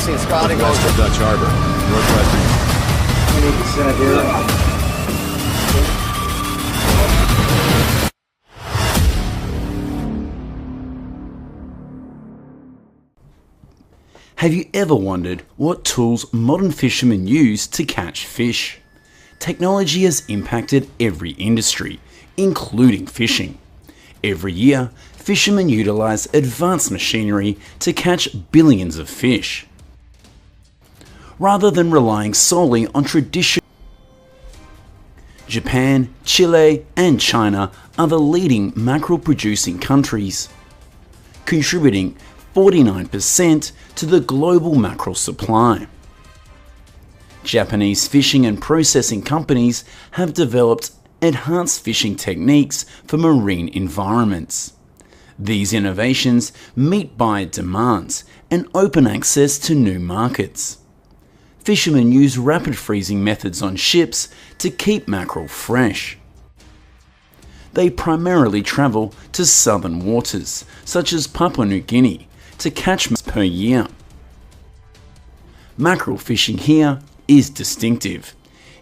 passing Scotty. West of Dutch Harbor, northwestern. We need to set here. Have you ever wondered what tools modern fishermen use to catch fish? Technology has impacted every industry, including fishing. Every year, fishermen utilize advanced machinery to catch billions of fish. Rather than relying solely on traditional, Japan, Chile, and China are the leading mackerel producing countries, contributing 49% to the global mackerel supply. Japanese fishing and processing companies have developed enhanced fishing techniques for marine environments. These innovations meet buyer demands and open access to new markets. Fishermen use rapid freezing methods on ships to keep mackerel fresh. They primarily travel to southern waters, such as Papua New Guinea, to catch per year. Mackerel fishing here is distinctive.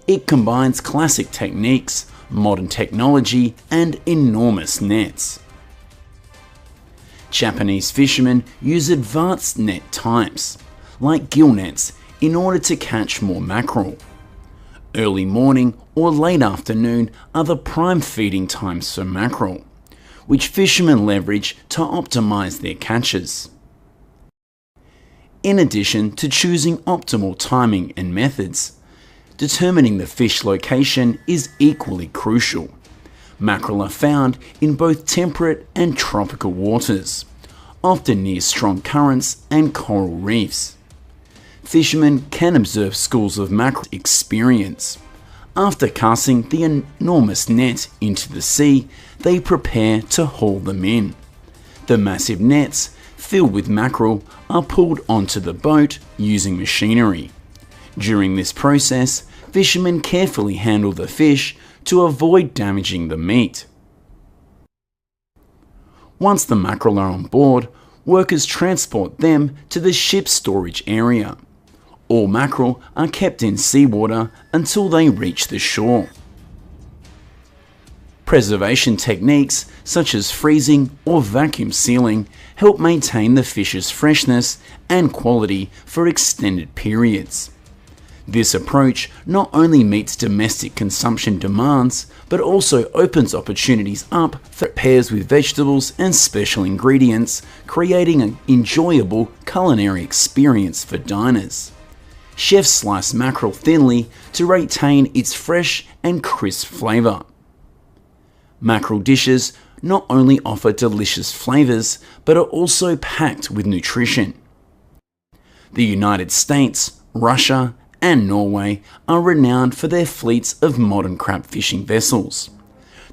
It combines classic techniques, modern technology, and enormous nets. Japanese fishermen use advanced net types, like gill nets, in order to catch more mackerel. Early morning or late afternoon are the prime feeding times for mackerel, which fishermen leverage to optimize their catches. In addition to choosing optimal timing and methods, determining the fish location is equally crucial. Mackerel are found in both temperate and tropical waters, often near strong currents and coral reefs. Fishermen can observe schools of mackerel experience. After casting the enormous net into the sea, they prepare to haul them in. The massive nets, filled with mackerel, are pulled onto the boat using machinery. During this process, fishermen carefully handle the fish to avoid damaging the meat. Once the mackerel are on board, workers transport them to the ship's storage area. All mackerel are kept in seawater until they reach the shore. Preservation techniques such as freezing or vacuum sealing help maintain the fish's freshness and quality for extended periods. This approach not only meets domestic consumption demands, but also opens opportunities up for pairs with vegetables and special ingredients, creating an enjoyable culinary experience for diners. Chefs slice mackerel thinly to retain its fresh and crisp flavour. Mackerel dishes not only offer delicious flavours, but are also packed with nutrition. The United States, Russia, and Norway are renowned for their fleets of modern crab fishing vessels.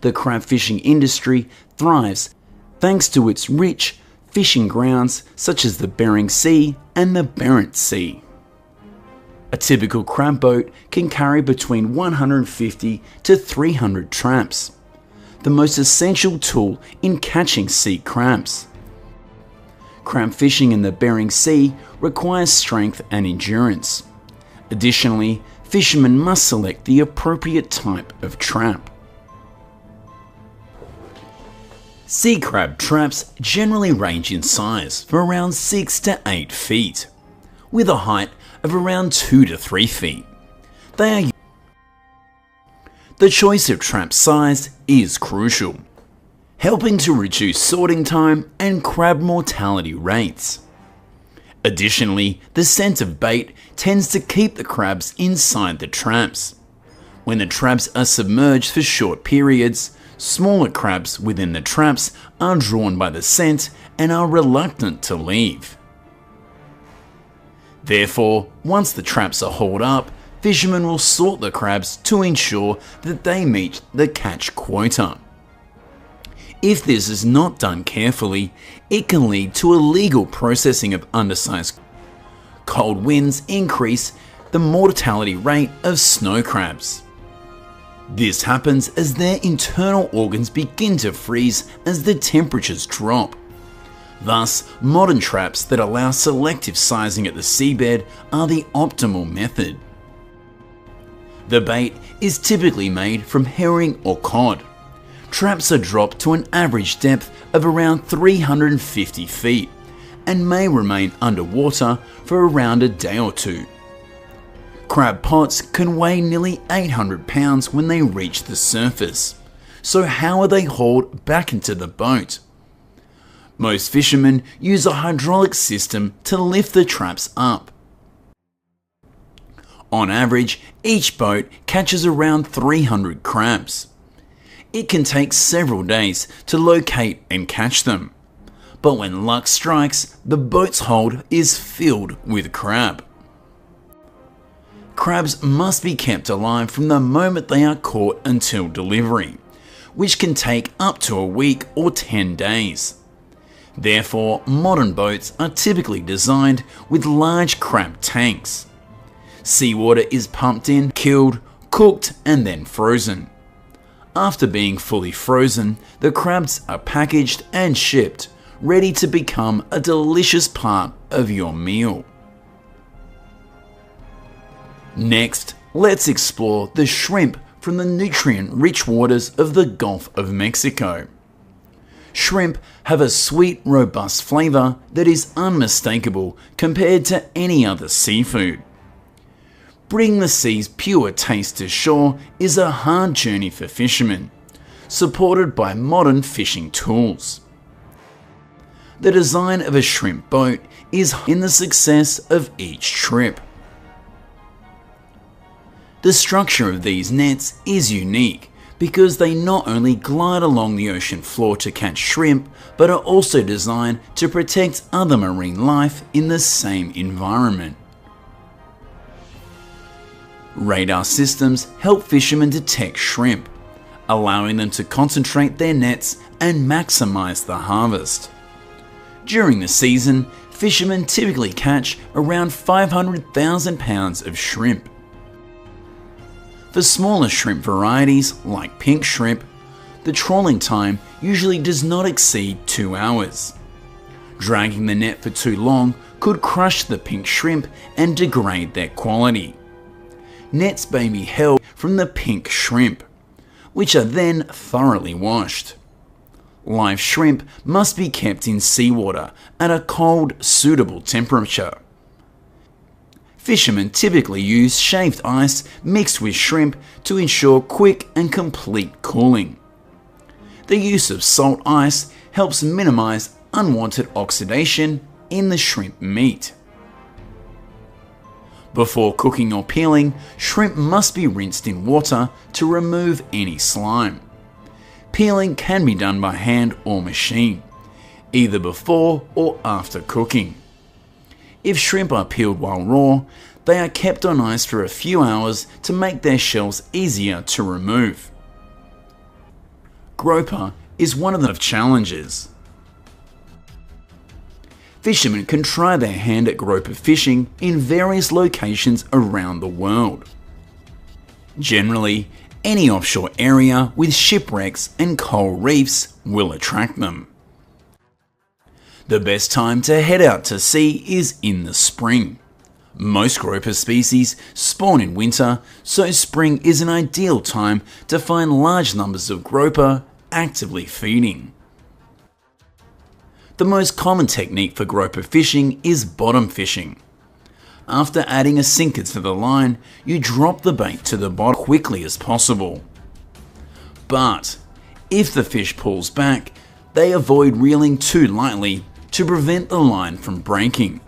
The crab fishing industry thrives thanks to its rich fishing grounds such as the Bering Sea and the Barents Sea. A typical crab boat can carry between 150 to 300 traps, the most essential tool in catching sea crabs. Crab fishing in the Bering Sea requires strength and endurance. Additionally, fishermen must select the appropriate type of trap. Sea crab traps generally range in size from around 6 to 8 feet, with a height of around 2 to 3 feet. The choice of trap size is crucial, helping to reduce sorting time and crab mortality rates. Additionally, the scent of bait tends to keep the crabs inside the traps. When the traps are submerged for short periods, smaller crabs within the traps are drawn by the scent and are reluctant to leave. Therefore, once the traps are hauled up, fishermen will sort the crabs to ensure that they meet the catch quota. If this is not done carefully, it can lead to illegal processing of undersized. Cold winds increase the mortality rate of snow crabs. This happens as their internal organs begin to freeze as the temperatures drop. Thus, modern traps that allow selective sizing at the seabed are the optimal method. The bait is typically made from herring or cod. Traps are dropped to an average depth of around 350 feet and may remain underwater for around a day or two. Crab pots can weigh nearly 800 pounds when they reach the surface. So how are they hauled back into the boat? Most fishermen use a hydraulic system to lift the traps up. On average, each boat catches around 300 crabs. It can take several days to locate and catch them, but when luck strikes, the boat's hold is filled with crab. Crabs must be kept alive from the moment they are caught until delivery, which can take up to a week or 10 days. Therefore, modern boats are typically designed with large crab tanks. Seawater is pumped in, killed, cooked, and then frozen. After being fully frozen, the crabs are packaged and shipped, ready to become a delicious part of your meal. Next, let's explore the shrimp from the nutrient-rich waters of the Gulf of Mexico. Shrimp have a sweet, robust flavour that is unmistakable compared to any other seafood. Bringing the sea's pure taste to shore is a hard journey for fishermen, supported by modern fishing tools. The design of a shrimp boat is in the success of each trip. The structure of these nets is unique because they not only glide along the ocean floor to catch shrimp, but are also designed to protect other marine life in the same environment. Radar systems help fishermen detect shrimp, allowing them to concentrate their nets and maximize the harvest. During the season, fishermen typically catch around 500,000 pounds of shrimp. For smaller shrimp varieties, like pink shrimp, the trawling time usually does not exceed 2 hours. Dragging the net for too long could crush the pink shrimp and degrade their quality. Nets may be held from the pink shrimp, which are then thoroughly washed. Live shrimp must be kept in seawater at a cold, suitable temperature. Fishermen typically use shaved ice mixed with shrimp to ensure quick and complete cooling. The use of salt ice helps minimize unwanted oxidation in the shrimp meat. Before cooking or peeling, shrimp must be rinsed in water to remove any slime. Peeling can be done by hand or machine, either before or after cooking. If shrimp are peeled while raw, they are kept on ice for a few hours to make their shells easier to remove. Grouper is one of the challenges. Fishermen can try their hand at grouper fishing in various locations around the world. Generally, any offshore area with shipwrecks and coral reefs will attract them. The best time to head out to sea is in the spring. Most grouper species spawn in winter, so spring is an ideal time to find large numbers of grouper actively feeding. The most common technique for grouper fishing is bottom fishing. After adding a sinker to the line, you drop the bait to the bottom quickly as possible. But if the fish pulls back, they avoid reeling too lightly to prevent the line from breaking.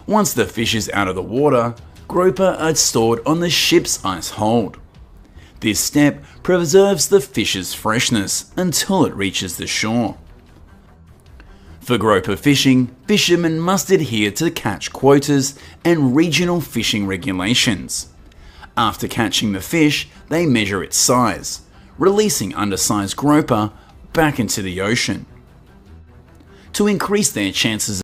Once the fish is out of the water, grouper are stored on the ship's ice hold. This step preserves the fish's freshness until it reaches the shore. For grouper fishing, fishermen must adhere to catch quotas and regional fishing regulations. After catching the fish, they measure its size, releasing undersized grouper back into the ocean. To increase their chances